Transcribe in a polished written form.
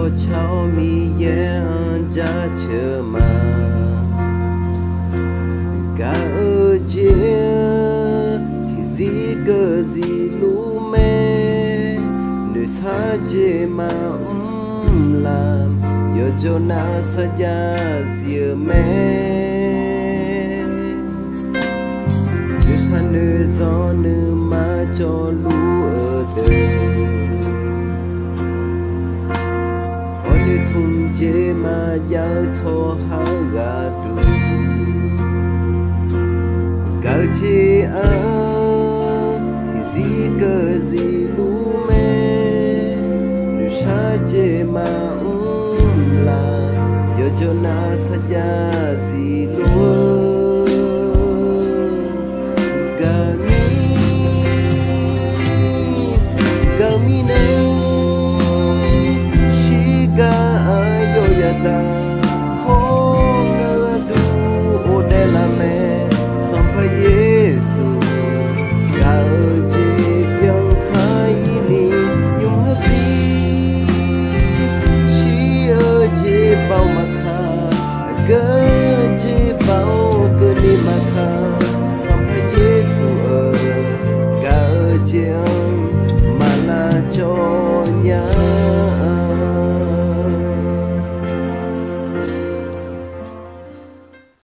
cho cháu mi yên cha chờ mà cả ở chia thì gì cơ gì lú mê nơi xa chê mà làm yo cho na sa ya zia mê yo sa nơi gió nơi mà cho lú ở đời thùng chế mà giao cho há gà tù cao chế á thì gì cơ gì lú mê nếu xa chế mà là yo cho na sa ya gì lúa kami nè ta hong adu odela me sampai Yesu ga je byang khai ni nhung hazi shi je bao makha ga je bao ke ni makha sampai Yesu ga je mala cho nya